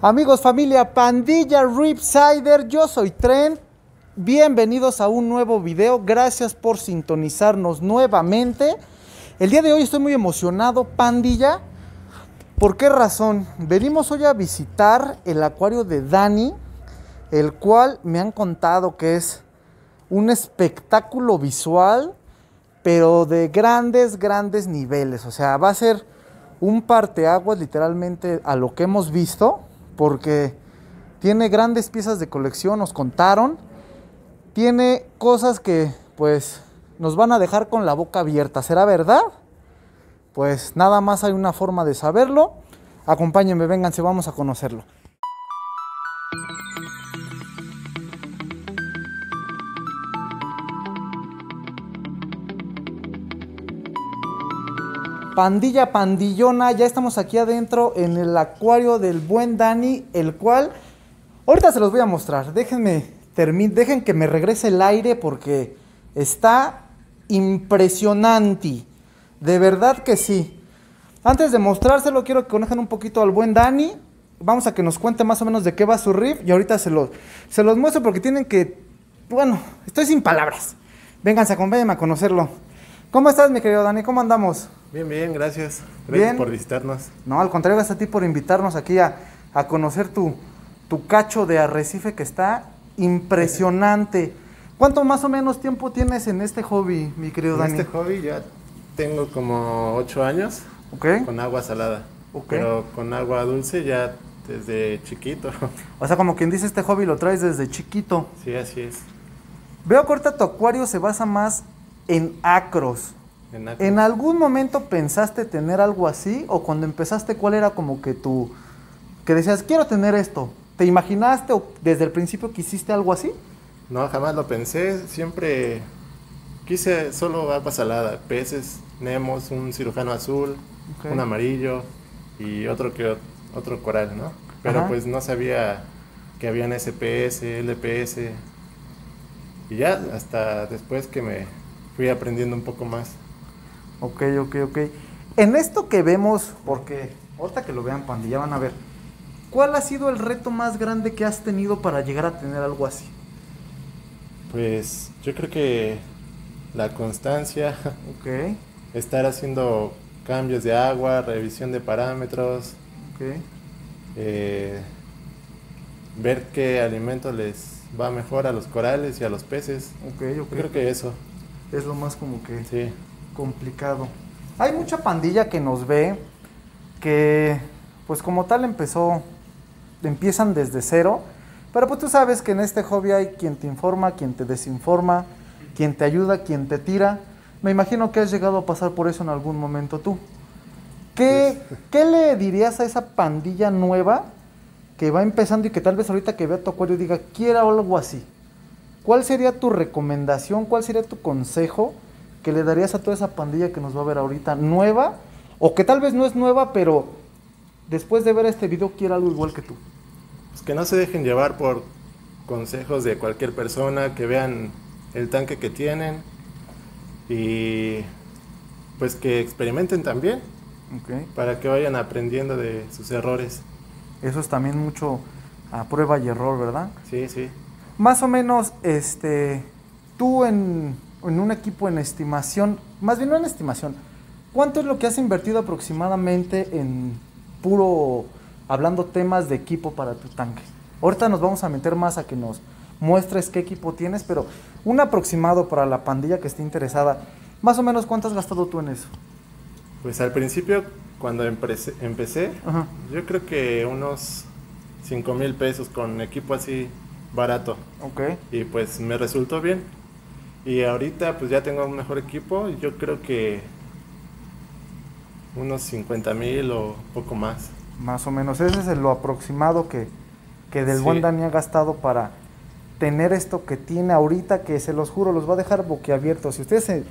Amigos, familia, pandilla Ripsider, yo soy Trent. Bienvenidos a un nuevo video. Gracias por sintonizarnos nuevamente. El día de hoy estoy muy emocionado, pandilla. ¿Por qué razón? Venimos hoy a visitar el acuario de Dani, el cual me han contado que es un espectáculo visual, pero de grandes niveles. O sea, va a ser un parteaguas literalmente a lo que hemos visto, porque tiene grandes piezas de colección, nos contaron. Tiene cosas que pues nos van a dejar con la boca abierta. ¿Será verdad? Pues nada más hay una forma de saberlo. Acompáñenme, vénganse, vamos a conocerlo. Pandilla, pandillona, ya estamos aquí adentro en el acuario del buen Dani, el cual ahorita se los voy a mostrar. Dejen que me regrese el aire porque está impresionante. De verdad que sí. Antes de mostrárselo, quiero que conozcan un poquito al buen Dani. Vamos a que nos cuente más o menos de qué va su riff y ahorita se los muestro porque tienen que... Bueno, estoy sin palabras. Vénganse, acompáñenme a conocerlo. ¿Cómo estás, mi querido Dani? ¿Cómo andamos? Bien, gracias. Bien. Por visitarnos. No, al contrario, gracias a ti por invitarnos aquí a conocer tu cacho de arrecife que está impresionante. ¿Cuánto más o menos tiempo tienes en este hobby, mi querido Dani? En este hobby ya tengo como 8 años. Ok. Con agua salada. Ok. Pero con agua dulce ya desde chiquito. O sea, como quien dice, este hobby lo traes desde chiquito. Sí, así es. Veo que ahorita tu acuario se basa más en acros. ¿En algún momento pensaste tener algo así? ¿O cuando empezaste, cuál era como que que decías, quiero tener esto? ¿Te imaginaste o desde el principio quisiste algo así? No, jamás lo pensé. Siempre quise solo agua salada. Peces, nemos, un cirujano azul, Okay. un amarillo y otro coral, ¿no? Pero Ajá. pues no sabía que habían SPS, LPS. Y ya hasta después que me fui aprendiendo un poco más. Ok. En esto que vemos, porque ahorita que lo vean, pandilla, van a ver, ¿cuál ha sido el reto más grande que has tenido para llegar a tener algo así? Pues yo creo que la constancia, Ok. estar haciendo cambios de agua, revisión de parámetros, Ok. ver qué alimento les va mejor a los corales y a los peces. Yo creo que eso. Es lo más como que Sí. complicado. Hay mucha pandilla que nos ve que pues como tal empiezan desde cero, pero pues tú sabes que en este hobby hay quien te informa, quien te desinforma, quien te ayuda, quien te tira. Me imagino que has llegado a pasar por eso en algún momento tú. ¿Qué le dirías a esa pandilla nueva que va empezando y que tal vez ahorita que vea tu acuario diga, quiero algo así? ¿Cuál sería tu recomendación? ¿Cuál sería tu consejo que le darías a toda esa pandilla que nos va a ver ahorita nueva? O que tal vez no es nueva, pero después de ver este video quiere algo igual que tú. Pues que no se dejen llevar por consejos de cualquier persona, que vean el tanque que tienen y pues que experimenten también Okay. para que vayan aprendiendo de sus errores. Eso es también mucho a prueba y error, ¿verdad? Sí, sí. Más o menos, tú en un equipo en estimación, más bien no en estimación, ¿cuánto es lo que has invertido aproximadamente en puro, hablando temas de equipo para tu tanque? Ahorita nos vamos a meter más a que nos muestres qué equipo tienes, pero un aproximado para la pandilla que esté interesada, más o menos ¿cuánto has gastado tú en eso? Pues al principio, cuando empecé, Ajá. yo creo que unos 5,000 pesos con equipo así barato. Ok. Y pues me resultó bien. Y ahorita pues ya tengo un mejor equipo y yo creo que unos 50,000 o poco más. Más o menos, ese es lo aproximado que del Sí. buen Dani ha gastado para tener esto que tiene ahorita, que se los juro, los va a dejar boquiabiertos. Si ustedes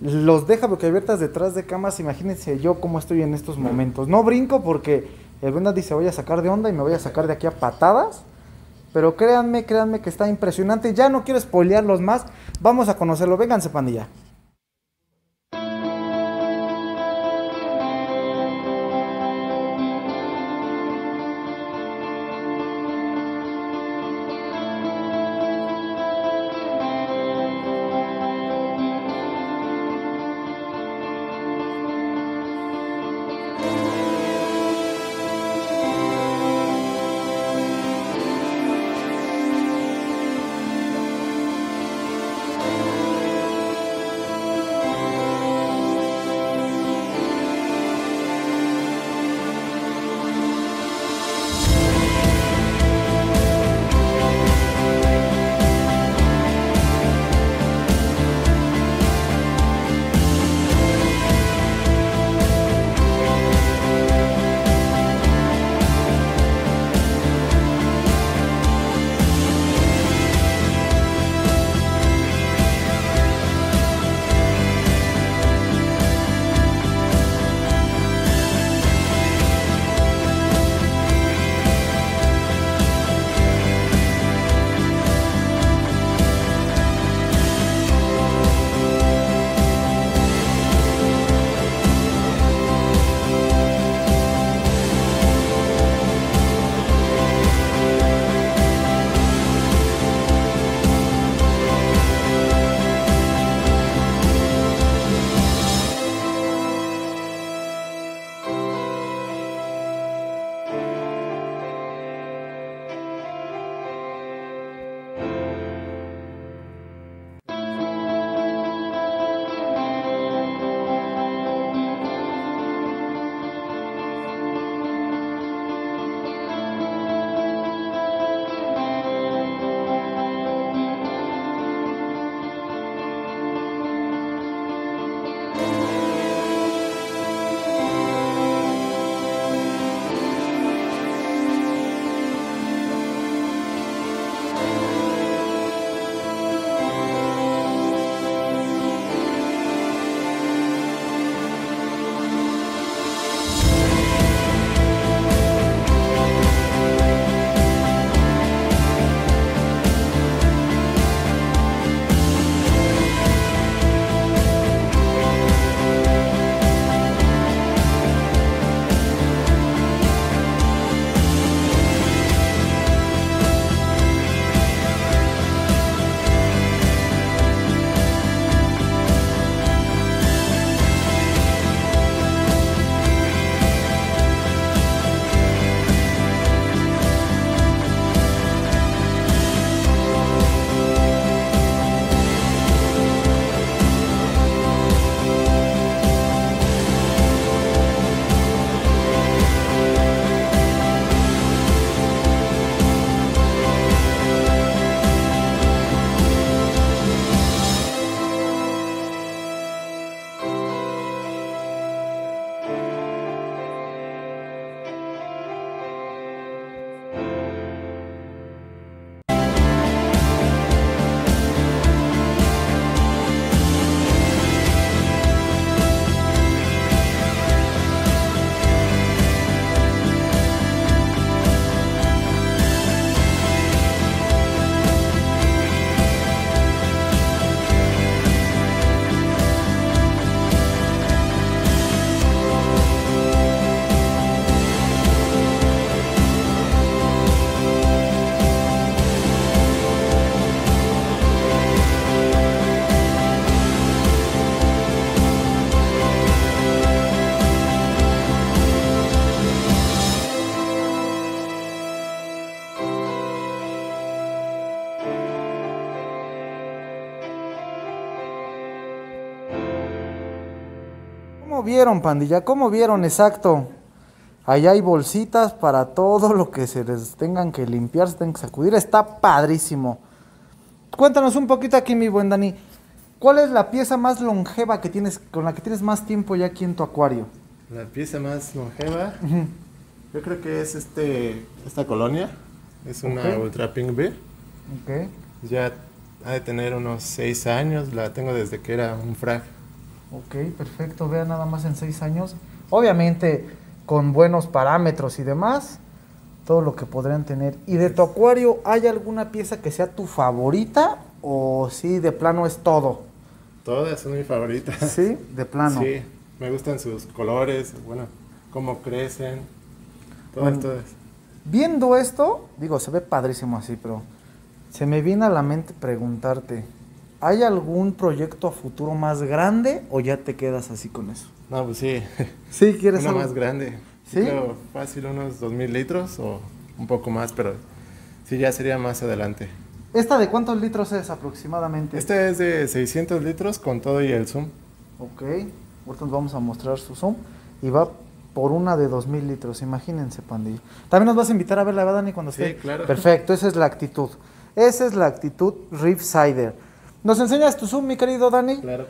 los deja boquiabiertas detrás de camas, imagínense yo cómo estoy en estos momentos. No brinco porque el buen Dani se vaya a sacar de onda y me voy a sacar de aquí a patadas. Pero créanme que está impresionante. Ya no quiero spoilearlos más. Vamos a conocerlo. Vénganse, pandilla. vieron, pandilla? ¿Cómo vieron? Exacto. Allá hay bolsitas para todo lo que se les tengan que limpiar, se tengan que sacudir. Está padrísimo. Cuéntanos un poquito aquí, mi buen Dani. ¿Cuál es la pieza más longeva que tienes, con la que tienes más tiempo ya aquí en tu acuario? La pieza más longeva, yo creo que es esta colonia. Es una Ok. Ultra Pink Bear. Ok, Ya ha de tener unos 6 años, la tengo desde que era un frag. ok, perfecto. Vean nada más en 6 años. Obviamente con buenos parámetros y demás. Todo lo que podrían tener. ¿Y de tu acuario hay alguna pieza que sea tu favorita? ¿O sí, de plano es todo? Todas son mis favoritas. Sí, de plano. Sí, me gustan sus colores, bueno, cómo crecen, todas, Bueno. todas. Viendo esto, digo, se ve padrísimo así, pero se me viene a la mente preguntarte, ¿hay algún proyecto a futuro más grande o ya te quedas así con eso? No, pues sí, Sí, ¿quieres uno algo? más grande. ¿Sí? Creo fácil unos 2000 litros o un poco más, pero sí, ya sería más adelante. ¿Esta de cuántos litros es aproximadamente? Este es de 600 litros con todo y el zoom. Ok, ahorita nos vamos a mostrar su zoom y va por una de 2000 litros, imagínense, pandilla. También nos vas a invitar a verla, ¿verdad, Dani? Cuando Sí, esté. claro. Perfecto, esa es la actitud. Esa es la actitud Ripsider. ¿Nos enseñas tu zoom, mi querido Dani? Claro.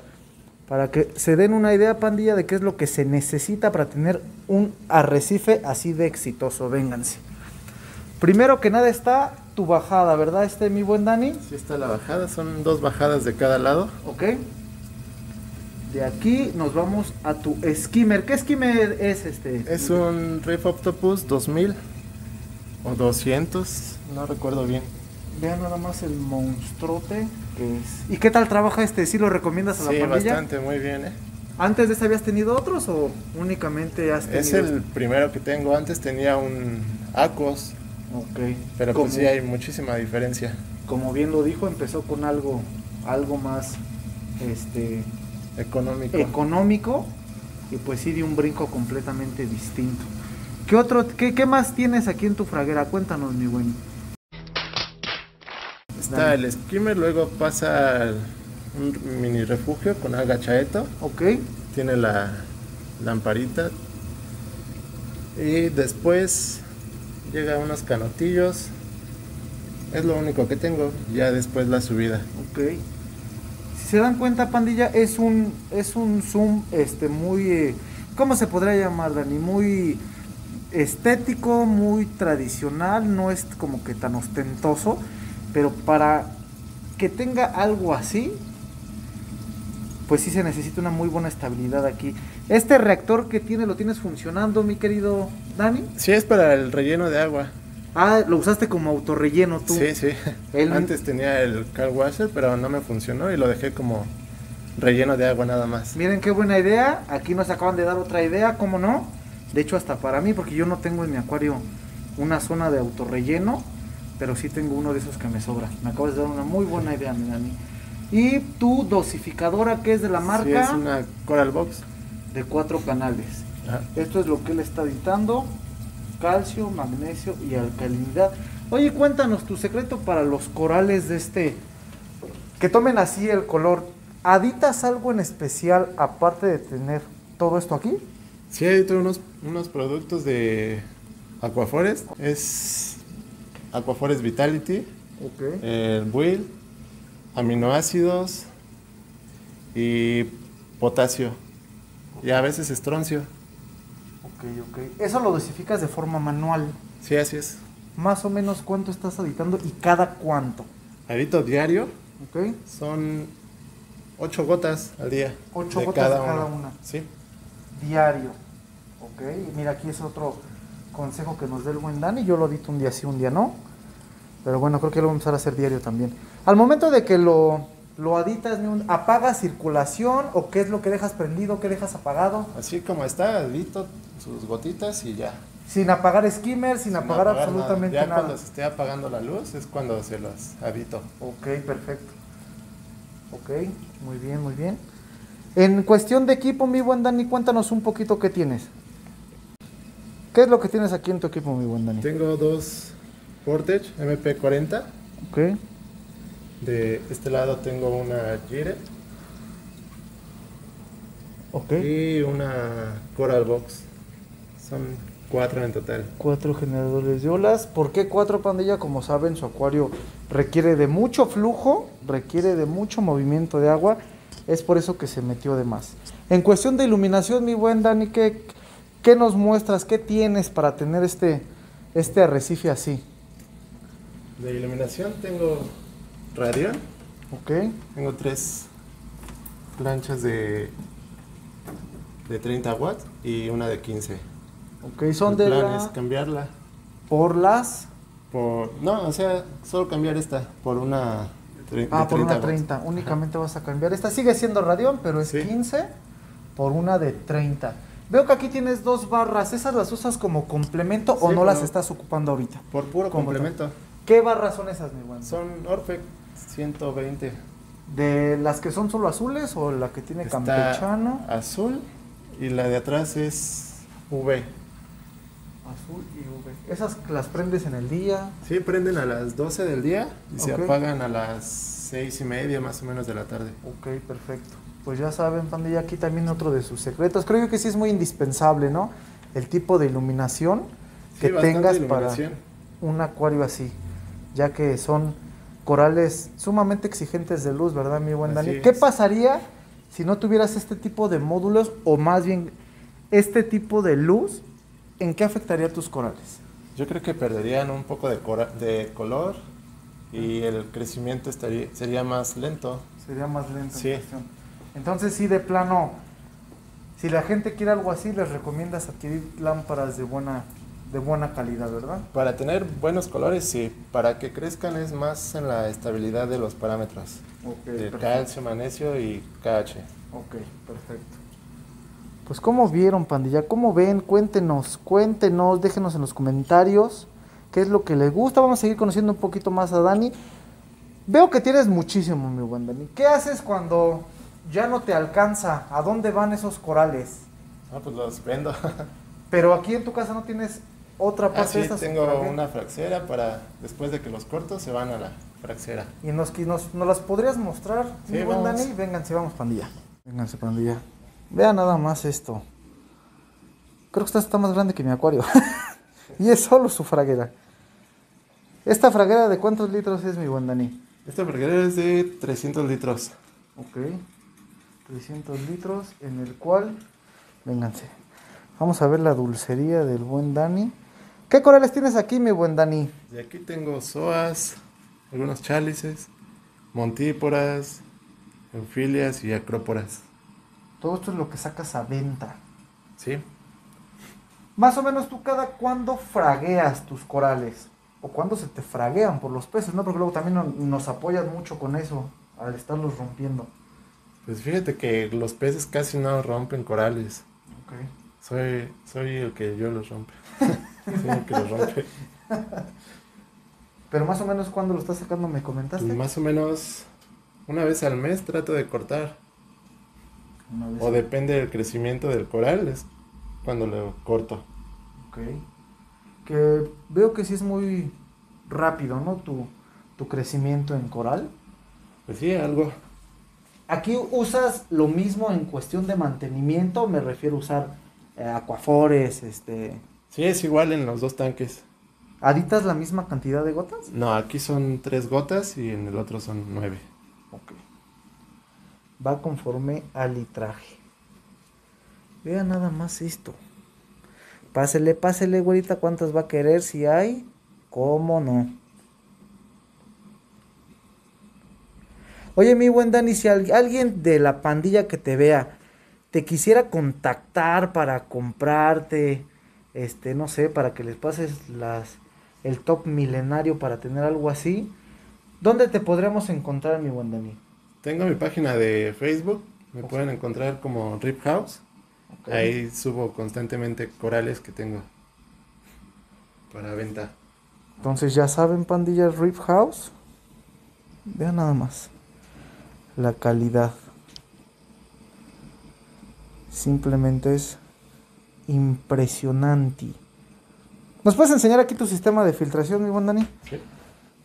Para que se den una idea, pandilla, de qué es lo que se necesita para tener un arrecife así de exitoso. Vénganse. Primero que nada está tu bajada, ¿verdad, mi buen Dani? Sí está la bajada, son 2 bajadas de cada lado. Ok. De aquí nos vamos a tu skimmer. ¿Qué skimmer es este? Es un Reef Octopus 2000 o 200, no recuerdo bien. Vean nada más el monstruote que es. ¿Y qué tal trabaja este? ¿Sí lo recomiendas a la Sí, pandilla? bastante, muy bien, ¿eh? ¿Antes de este habías tenido otros o únicamente has tenido Es el primero que tengo. Antes tenía un Aquos, Ok. pero como, pues sí hay muchísima diferencia. como bien lo dijo, empezó con algo más Económico. económico y pues sí dio un brinco completamente distinto. ¿Qué más tienes aquí en tu fraguera? Cuéntanos, mi buen. Está el skimmer, luego pasa un mini refugio con alga chaeto. Ok. Tiene la lamparita. Y después llega unos canotillos. Es lo único que tengo. Ya después la subida. Ok. Si se dan cuenta, pandilla, es un zoom muy ¿cómo se podría llamar, Dani? Muy estético, muy tradicional, no es como que tan ostentoso, pero para que tenga algo así, pues sí se necesita una muy buena estabilidad aquí. Este reactor que tiene, ¿lo tienes funcionando, mi querido Dani? Sí, es para el relleno de agua. Ah, lo usaste como autorrelleno tú. Sí, sí. Antes tenía el car washer, pero no me funcionó y lo dejé como relleno de agua nada más. Miren qué buena idea. Aquí nos acaban de dar otra idea, ¿cómo no? De hecho, hasta para mí, porque yo no tengo en mi acuario una zona de autorrelleno, pero sí tengo uno de esos que me sobra. Me acabas de dar una muy buena idea, mi Dani. Y tu dosificadora, que es de la marca Sí, es una Coral Box. de 4 canales. Ajá. Esto es lo que él está editando: calcio, magnesio y alcalinidad. Oye, cuéntanos tu secreto para los corales de que tomen así el color. ¿Aditas algo en especial aparte de tener todo esto aquí? Sí, hay unos productos de Aquaforest. Es Aquaforest Vitality, Ok. el Buil, aminoácidos y potasio. Y a veces estroncio. Ok. Eso lo dosificas de forma manual. Sí, así es. Más o menos cuánto estás editando y cada cuánto. Edito diario, Ok. son 8 gotas al día. 8 de gotas de cada cada uno. una. Sí. Diario. Ok. Y mira, aquí es otro consejo que nos da el buen Dani. Yo lo edito un día sí, un día no. Pero bueno, creo que lo vamos a hacer diario también. Al momento de que lo aditas, ¿apagas circulación o qué es lo que dejas prendido, qué dejas apagado? Así como está, edito sus gotitas y ya. Sin apagar skimmer, sin apagar nada. absolutamente Ya nada. cuando se esté apagando la luz es cuando se los adito. Ok, perfecto. Ok, muy bien, muy bien. En cuestión de equipo, mi buen Dani, cuéntanos un poquito qué tienes. ¿Qué es lo que tienes aquí en tu equipo, mi buen Dani? Tengo 2 Vortex MP40. Ok, De este lado tengo una Gire. Ok. Y una Coral Box. Son 4 en total. 4 generadores de olas. ¿Por qué 4, pandilla? Como saben, su acuario requiere de mucho flujo, requiere de mucho movimiento de agua. Es por eso que se metió de más. En cuestión de iluminación, mi buen Dani, ¿qué nos muestras? ¿Qué tienes para tener este arrecife así? De iluminación tengo Radion. Ok. Tengo 3 planchas de 30 watts y una de 15. Ok, son El de plan es cambiarla por las... no, o sea, solo cambiar esta por una de por una 30 watts. 30. Únicamente vas a cambiar. Esta sigue siendo Radión, pero es Sí. 15 por una de 30. Veo que aquí tienes 2 barras. ¿Esas las usas como complemento o Sí, no pero las estás ocupando ahorita? Por puro ¿Cómo complemento. ¿Qué barras son esas, mi buen? Son Orfec 120. ¿De las que son solo azules o la que tiene Está campechano? azul y la de atrás es V. Azul y V. ¿Esas las prendes en el día? Sí, prenden a las 12 del día y se Ok. apagan a las 6:30 más o menos de la tarde. Ok, perfecto. Pues ya saben, pandilla, aquí también otro de sus secretos. Creo yo que sí es muy indispensable, ¿no? El tipo de iluminación que Sí, bastante tengas iluminación. para un acuario así, ya que son corales sumamente exigentes de luz, ¿verdad, mi buen Así Dani? es. ¿Qué pasaría si no tuvieras este tipo de módulos o más bien este tipo de luz? ¿En qué afectaría a tus corales? Yo creo que perderían un poco de color y el crecimiento sería más lento. Sería más lento Sí. en cuestión. Entonces, sí, de plano, si la gente quiere algo así, les recomiendas adquirir lámparas de buena calidad, ¿verdad? Para tener buenos colores, sí. Para que crezcan es más en la estabilidad de los parámetros. Ok, De perfecto. calcio, magnesio y KH. Ok, perfecto. Pues, ¿cómo vieron, pandilla? ¿Cómo ven? Cuéntenos, déjenos en los comentarios qué es lo que les gusta. Vamos a seguir conociendo un poquito más a Dani. Veo que tienes muchísimo, mi buen Dani. ¿Qué haces cuando ya no te alcanza? ¿A dónde van esos corales? Ah, pues los vendo. Pero aquí en tu casa no tienes otra parte Sí, de estas. tengo ¿para qué? una fraxera para después de que los corto se van a la fraxera. ¿Y nos las podrías mostrar, Sí, mi buen vamos. Dani? Vénganse, vamos, pandilla. Vénganse, pandilla. Vean nada más esto. Creo que esta está más grande que mi acuario. Y es solo su fraguera. ¿Esta fraguera de cuántos litros es, mi buen Dani? Esta fraxera es de 300 litros. Ok. 300 litros, en el cual... Vénganse. Vamos a ver la dulcería del buen Dani. ¿Qué corales tienes aquí, mi buen Dani? Y aquí tengo zoas, algunos chálices, montíporas, eufilias y acróporas. Todo esto es lo que sacas a venta. Sí. Más o menos, ¿tú cada cuándo fragueas tus corales? ¿O cuándo se te fraguean por los peces, no? Porque luego también nos apoyan mucho con eso, al estarlos rompiendo. Pues fíjate que los peces casi no rompen corales. Ok. Soy el que yo los rompe. Soy el que los rompe. Pero más o menos, ¿cuándo lo estás sacando? ¿Me comentaste? Pues más o menos una vez al mes trato de cortar. Una vez. O depende del crecimiento del coral, es cuando lo corto. Ok. Que veo que sí es muy rápido, ¿no? Tu crecimiento en coral. Pues sí, algo. Aquí usas lo mismo en cuestión de mantenimiento, me refiero a usar acuafores, Sí, es igual en los dos tanques. ¿aditas la misma cantidad de gotas? No, aquí son 3 gotas y en el otro son 9. Ok. Va conforme al litraje. Vea nada más esto. Pásele, güerita, cuántas va a querer, si hay. ¿Cómo no? Oye, mi buen Dani, si alguien de la pandilla que te vea te quisiera contactar para comprarte, no sé, para que les pases el top milenario para tener algo así, ¿dónde te podríamos encontrar, mi buen Dani? Tengo mi página de Facebook, me pueden encontrar como Rip House. Ok. Ahí subo constantemente corales que tengo para venta. Entonces ya saben, pandilla, Rip House. Vean nada más la calidad. Simplemente es impresionante. ¿Nos puedes enseñar aquí tu sistema de filtración, mi buen Dani? Sí.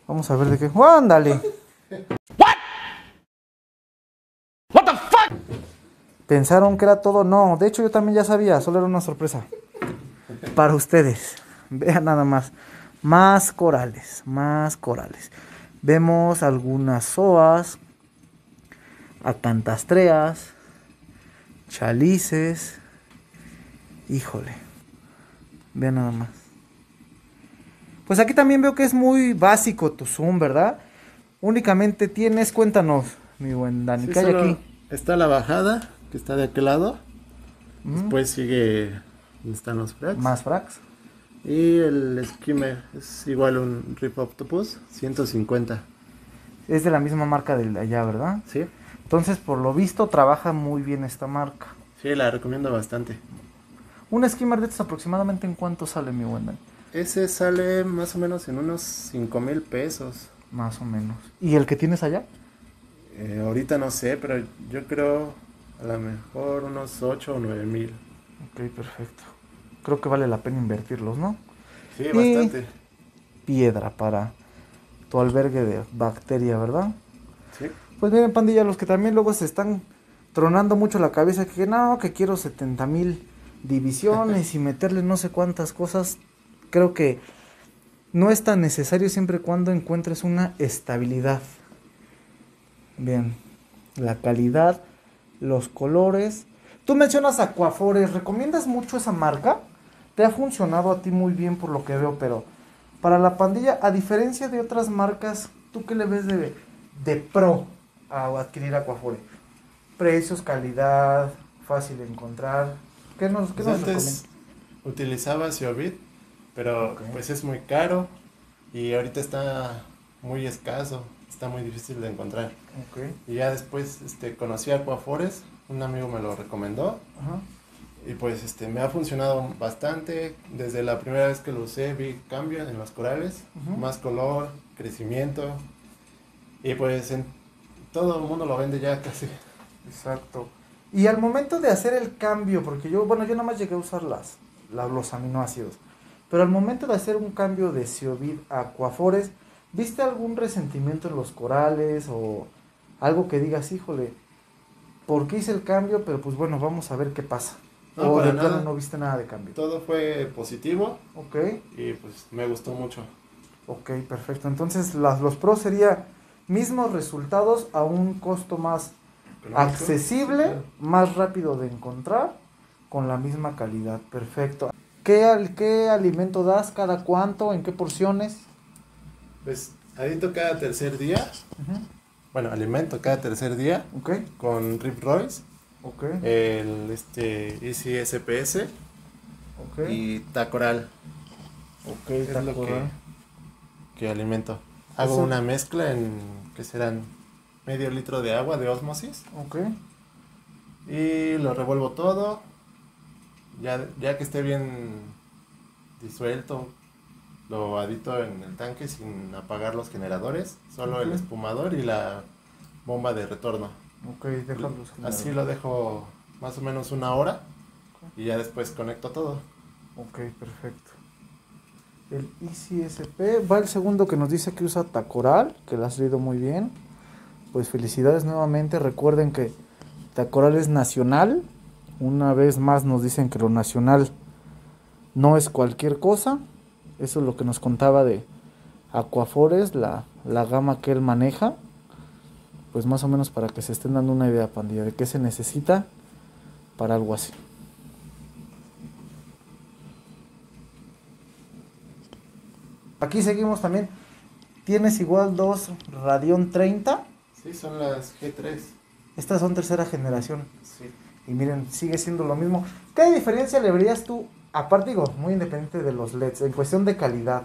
Vamos a ver de qué. ¡Oh, ándale! ¿Pensaron que era todo? No, de hecho yo también ya sabía, solo era una sorpresa. Para ustedes. Vean nada más. Más corales, más corales. Vemos algunas zoas, acantastreas, chalices. Híjole. Vean nada más. Pues aquí también veo que es muy básico tu zoom, ¿verdad? Únicamente tienes, cuéntanos, mi buen Dani, Sí, ¿qué hay solo aquí? está la bajada, que está de aquel lado. ¿Mm? Después sigue donde están los frags. Más frags. Y el skimmer es igual un Reef Octopus 150. Es de la misma marca de allá, ¿verdad? Sí, Entonces, por lo visto, trabaja muy bien esta marca. sí, la recomiendo bastante. Un skimmer de estos aproximadamente en cuánto sale, mi buen Dani. Ese sale más o menos en unos 5,000 pesos. Más o menos. ¿Y el que tienes allá? Ahorita no sé, pero yo creo a lo mejor unos 8 o 9,000. Ok, perfecto. Creo que vale la pena invertirlos, ¿no? Sí, Y bastante. piedra para tu albergue de bacteria, ¿verdad? Sí. Pues miren, pandilla, los que también luego se están tronando mucho la cabeza, que no, que quiero 70,000 divisiones y meterle no sé cuántas cosas, creo que no es tan necesario siempre y cuando encuentres una estabilidad. Bien, la calidad, los colores. Tú mencionas Aquafores, ¿recomiendas mucho esa marca? Te ha funcionado a ti muy bien por lo que veo, pero para la pandilla, a diferencia de otras marcas, ¿tú qué le ves de pro a adquirir Aquafore? Precios, calidad, fácil de encontrar. ¿Qué Pues nos antes recomiendas? utilizaba Xiaomi, pero Ok. pues es muy caro y ahorita está muy escaso, está muy difícil de encontrar. Ok. Y ya después conocí a Aquafores, un amigo me lo recomendó Ajá. y pues me ha funcionado bastante. Desde la primera vez que lo usé vi cambio en los corales, Ujú. más color, crecimiento y pues en todo el mundo lo vende ya casi. Exacto. Y al momento de hacer el cambio, porque yo nada más llegué a usar los aminoácidos, pero al momento de hacer un cambio de Ciovid a Aquafores, ¿viste algún resentimiento en los corales o algo que digas, híjole, ¿por qué hice el cambio? Pero pues bueno, vamos a ver qué pasa. No, O de para plano nada, no viste nada de cambio. todo fue positivo Ok, y pues me gustó mucho. ok, perfecto. Entonces los pros sería mismos resultados a un costo más ¿Económico? accesible, Sí, claro. más rápido de encontrar, con la misma calidad. Perfecto. ¿Qué alimento das? ¿Cada cuánto? ¿En qué porciones? Pues adito cada tercer día, Ujú. bueno, alimento cada tercer día Ok, con Rip Royce, ok, el Easy SPS ok, y Tacoral, ok, es lo Tacoral. que alimento. Hago Eso- una mezcla en que serán medio litro de agua de ósmosis Ok, y lo revuelvo todo, ya que esté bien disuelto, lo adito en el tanque sin apagar los generadores, solo el ok, espumador y la bomba de retorno. ok, déjalos Así generar. lo dejo más o menos una hora y ya después conecto todo. Ok, perfecto. El ICSP va el segundo que nos dice que usa Tacoral, que lo has leído muy bien. Pues felicidades nuevamente. Recuerden que Tacoral es nacional. Una vez más nos dicen que lo nacional no es cualquier cosa. Eso es lo que nos contaba de Aquafores, la gama que él maneja. Pues más o menos para que se estén dando una idea, pandilla, de qué se necesita para algo así. Aquí seguimos también. Tienes igual dos Radeon 30. Sí, son las G3. Estas son tercera generación. Sí. Y miren, sigue siendo lo mismo. ¿Qué diferencia le verías tú? Aparte, digo, muy independiente de los LEDs, en cuestión de calidad.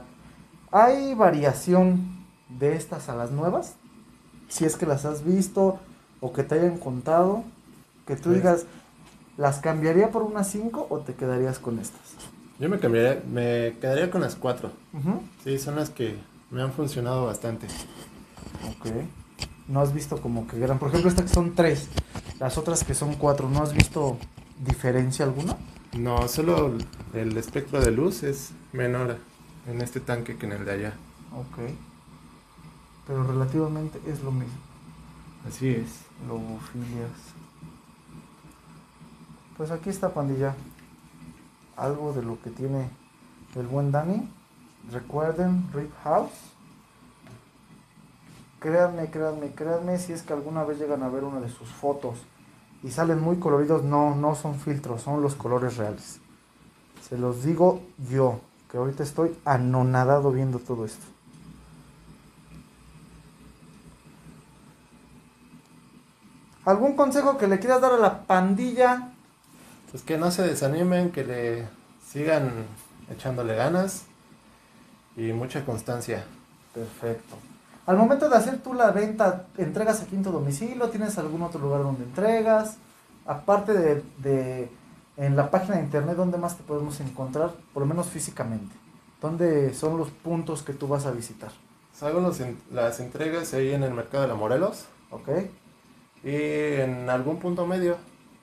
¿Hay variación de estas a las nuevas? Si es que las has visto o que te hayan contado, que tú Pues digas, ¿las cambiaría por unas 5 o te quedarías con estas? yo me quedaría con las 4. Ujú. Sí, son las que me han funcionado bastante. Ok. ¿No has visto como que gran... Por ejemplo, estas que son 3, las otras que son 4, ¿no has visto diferencia alguna? No, solo el espectro de luz es menor en este tanque que en el de allá. Ok. Pero relativamente es lo mismo. Así es. Lobofilias. Pues aquí está, pandilla. Algo de lo que tiene el buen Dani. Recuerden, Rip House. Créanme, si es que alguna vez llegan a ver una de sus fotos y salen muy coloridos, no son filtros, son los colores reales. Se los digo yo, que ahorita estoy anonadado viendo todo esto. ¿Algún consejo que le quieras dar a la pandilla? Pues que no se desanimen, que le sigan echándole ganas y mucha constancia. Perfecto. Al momento de hacer tú la venta, ¿entregas aquí en tu domicilio? ¿Tienes algún otro lugar donde entregas? Aparte de en la página de internet, ¿dónde más te podemos encontrar? Por lo menos físicamente. ¿Dónde son los puntos que tú vas a visitar? Hago las entregas ahí en el mercado de la Morelos. ¿Ok? Y en algún punto medio.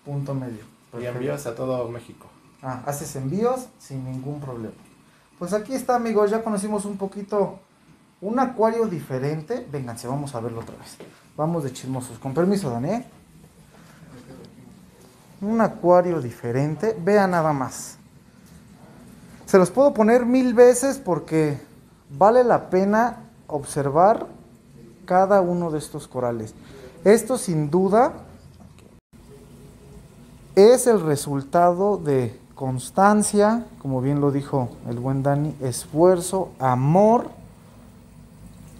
Punto medio. Y envíos a todo México. Haces envíos sin ningún problema. Pues aquí está, amigos, ya conocimos un poquito un acuario diferente. Vénganse, vamos a verlo otra vez. Vamos de chismosos. Con permiso, Dani. Un acuario diferente. Vean nada más. Se los puedo poner 1000 veces porque vale la pena observar cada uno de estos corales. Esto sin duda es el resultado de constancia, como bien lo dijo el buen Dani, esfuerzo, amor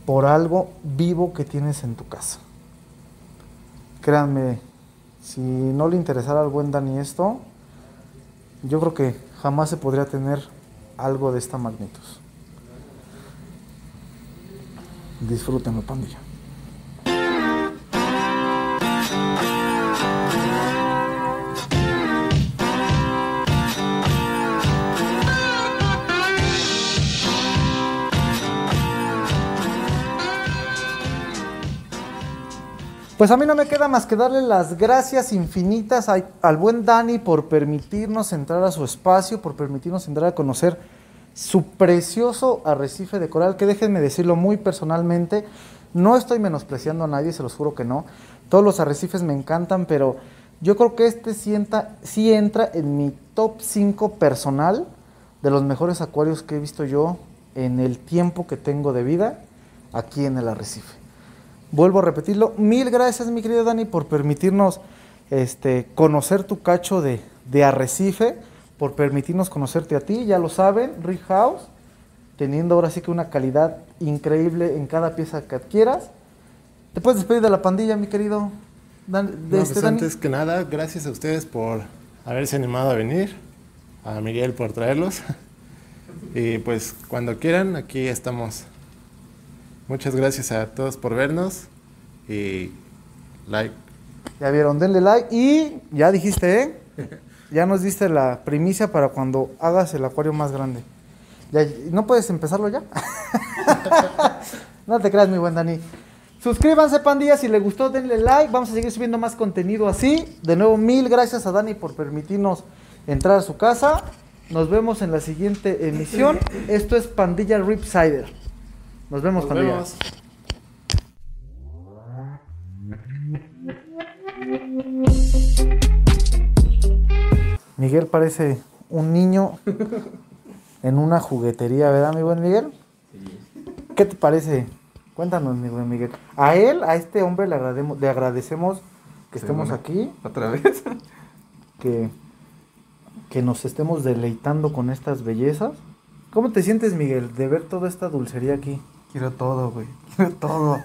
por algo vivo que tienes en tu casa. Créanme, si no le interesara al buen Dani esto, yo creo que jamás se podría tener algo de esta magnitud. Disfrútenlo, pandilla. Pues a mí no me queda más que darle las gracias infinitas al buen Dani por permitirnos entrar a su espacio, por permitirnos entrar a conocer su precioso arrecife de coral, que déjenme decirlo muy personalmente, no estoy menospreciando a nadie, se los juro que no. Todos los arrecifes me encantan, pero yo creo que este sí entra en mi top 5 personal de los mejores acuarios que he visto yo en el tiempo que tengo de vida aquí en el arrecife. Vuelvo a repetirlo, 1000 gracias, mi querido Dani, por permitirnos conocer tu cacho de arrecife, por permitirnos conocerte a ti. Ya lo saben, Rip House, teniendo ahora sí que una calidad increíble en cada pieza que adquieras. ¿Te puedes despedir de la pandilla, mi querido Dani? Pues antes que nada, gracias a ustedes por haberse animado a venir, a Miguel por traerlos. Y pues cuando quieran, aquí estamos. Muchas gracias a todos por vernos y like. Ya vieron, denle like y ya dijiste, ya nos diste la primicia para cuando hagas el acuario más grande. Ya, ¿no puedes empezarlo ya? No te creas, mi buen Dani. Suscríbanse, pandilla, si les gustó denle like, vamos a seguir subiendo más contenido así. De nuevo, 1000 gracias a Dani por permitirnos entrar a su casa. Nos vemos en la siguiente emisión. Esto es Pandilla Ripsider. Nos vemos, pandilla. Miguel parece un niño en una juguetería, ¿verdad, mi buen Miguel? ¿Qué te parece? Cuéntanos, mi buen Miguel. A este hombre le agradecemos que estemos aquí. ¿Otra vez? Que nos estemos deleitando con estas bellezas. ¿Cómo te sientes, Miguel, de ver toda esta dulcería aquí? Quiero todo, güey. Quiero todo.